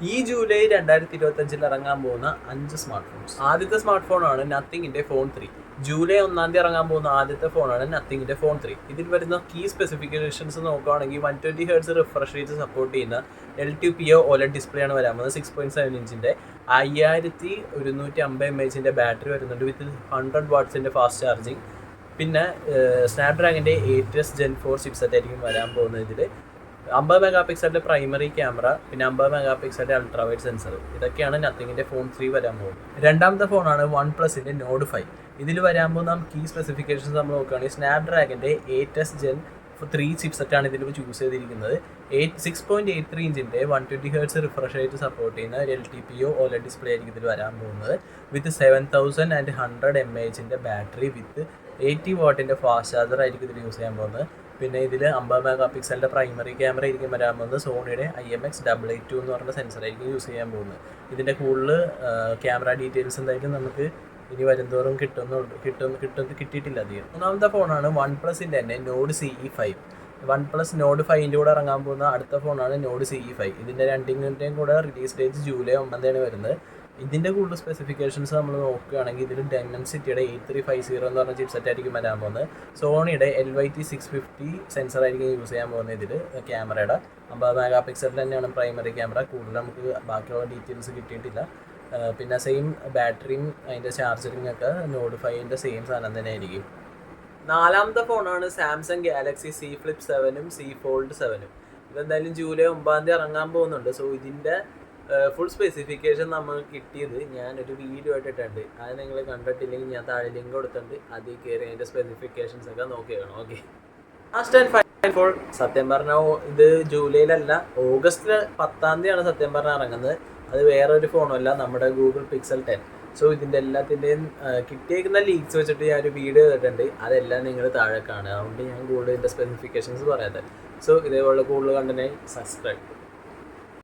ഈ ജൂലൈ 2025 ഇറങ്ങാൻ പോകുന്ന 5 സ്മാർട്ട് ഫോൺസ്. ആദ്യത്തെ സ്മാർട്ട് ഫോണാണ് നത്തിങ്ങിന്റെ ഫോൺ 3. ജൂലൈ 1 ഇറങ്ങാൻ പോകുന്ന ആദ്യത്തെ ഫോണാണ് നത്തിങ്ങിന്റെ ഫോൺ 3. ഇതിൽ വരുന്ന കീ സ്പെസിഫിക്കേഷൻസ് നോക്കുകയാണെങ്കിൽ 120 ഹെർട്സ് റിഫ്രഷ് റേറ്റ് സപ്പോർട്ട് ചെയ്യുന്ന LTPO OLED ഡിസ്പ്ലേ ആണ് വരാൻ പോകുന്നത്. 6.7 ഇഞ്ചിന്റെ 5150 mAh ബാറ്ററി വരുന്നുണ്ട് വിത്ത് 100 വാട്ട്സിന്റെ ഫാസ്റ്റ് ചാർജിങ്. പിന്നെ സ്നാപ്ഡ്രാഗന്റെ 8S Gen 4 ചിപ്സെറ്റ് ആയിരിക്കും വരാൻ പോകുന്നത്. ഇതിൽ 50 മെഗാ പിക്സലിന്റെ പ്രൈമറി ക്യാമറ, പിന്നെ 50 മെഗാ പിക്സലിന്റെ അൾട്രാവൈഡ് സെൻസർ. ഇതൊക്കെയാണ് നത്തിങ്ങിന്റെ ഫോൺ 3 വരാൻ പോകുന്നത്. രണ്ടാമത്തെ ഫോണാണ് OnePlusന്റെ Nord 5. ഇതിൽ വരാൻ പോകുന്ന കീ സ്പെസിഫിക്കേഷൻസ് നമ്മൾ നോക്കുകയാണെങ്കിൽ സ്നാപ്ഡ്രാഗന്റെ 8S Gen 3 ചിപ്സെറ്റാണ് ഇതിൽ ചൂസ് ചെയ്തിരിക്കുന്നത്. 6.83 ഇഞ്ചിന്റെ 120 ഹെർട്സ് റിഫ്രഷ് റേറ്റ് സപ്പോർട്ട് ചെയ്യുന്ന ഒരു LTPO OLED ഡിസ്പ്ലേ ആയിരിക്കും ഇതിൽ വരാൻ പോകുന്നത് വിത്ത് 7100 mAh ബാറ്ററി വിത്ത് 80 വാട്ടിന്റെ ഫാസ്റ്റ് ചാർജർ ആയിരിക്കും ഇതിൽ യൂസ് ചെയ്യാൻ പോകുന്നത്. പിന്നെ ഇതിൽ 50 മെഗാ പിക്സലിന്റെ പ്രൈമറി ക്യാമറ ആയിരിക്കും വരാൻ പോകുന്നത്. സോണിയുടെ IMX882 എന്ന് പറഞ്ഞ സെൻസർ ആയിരിക്കും യൂസ് ചെയ്യാൻ പോകുന്നത്. ഇതിന്റെ കൂടുതൽ ക്യാമറ ഡീറ്റെയിൽസ് എന്തായാലും നമുക്ക് ഇനി വരുന്തോറും കിട്ടിയിട്ടില്ല അധികം. മൂന്നാമത്തെ ഫോണാണ് OnePlusന്റെ തന്നെ Nord CE5. OnePlus Nord 5ന്റെ കൂടെ ഇറങ്ങാൻ പോകുന്ന അടുത്ത ഫോണാണ് Nord CE5. ഇതിന്റെ രണ്ടിന്റെയും കൂടെ റിലീസ് ഡേറ്റ് ജൂലൈ 9 വരുന്നത്. ഇതിന്റെ കൂടുതൽ സ്പെസിഫിക്കേഷൻസ് നമ്മൾ നോക്കുകയാണെങ്കിൽ ഇതിൽ ഡെമൻസിറ്റിയുടെ 8350 എന്ന് പറഞ്ഞ ചിപ്സെറ്റ് ആയിരിക്കും വരാൻ പോകുന്നത്. സോണിയുടെ LYT650 സെൻസർ ആയിരിക്കും യൂസ് ചെയ്യാൻ പോകുന്നത്. ഇതിൽ ക്യാമറയുടെ 50 മെഗാ പിക്സലിൽ തന്നെയാണ് പ്രൈമറി ക്യാമറ. കൂടുതൽ നമുക്ക് ബാക്കിയുള്ള ഡീറ്റെയിൽസ് കിട്ടിയിട്ടില്ല. പിന്നെ സെയിം ബാറ്ററിയും അതിൻ്റെ ചാർജറിങ് ഒക്കെ Nord 5ന്റെ സെയിം സാധനം തന്നെ ആയിരിക്കും. നാലാമത്തെ ഫോണാണ് Samsung Galaxy C Flip 7ഉം C Fold 7ഉം. ഇതെന്തായാലും ജൂലൈ 9 ഇറങ്ങാൻ പോകുന്നുണ്ട്. സോ ഇതിൻ്റെ ഫുൾ സ്പെസിഫിക്കേഷൻ നമുക്ക് കിട്ടിയത് ഞാനൊരു വീഡിയോ ആയിട്ടിട്ടുണ്ട്. അത് നിങ്ങൾ കണ്ടിട്ടില്ലെങ്കിൽ ഞാൻ താഴെ ലിങ്ക് കൊടുത്തിട്ടുണ്ട്. അതിൽ കയറി അതിൻ്റെ സ്പെസിഫിക്കേഷൻസ് ഒക്കെ നോക്കിയേക്കണം. Okay, last and final phone സത്യം പറഞ്ഞാൽ ഇത് ജൂലൈയിലല്ല, ഓഗസ്റ്റ് 10 സത്യം പറഞ്ഞാൽ ഇറങ്ങുന്നത്. അത് വേറൊരു ഫോണല്ല, നമ്മുടെ ഗൂഗിൾ Pixel 10. സോ ഇതിൻ്റെ എല്ലാത്തിൻ്റെയും കിട്ടിയേക്കുന്ന ലീക്സ് വെച്ചിട്ട് ഞാനൊരു വീഡിയോ ചെയ്തിട്ടുണ്ട്. അതെല്ലാം നിങ്ങൾ താഴെ കാണുക. അതുകൊണ്ട് ഞാൻ കൂടുതൽ ഇതിൻ്റെ സ്പെസിഫിക്കേഷൻസ് പറയാതെ. സോ ഇതേപോലെ കൂടുതൽ കണ്ടതിനായി സബ്സ്ക്രൈബ്.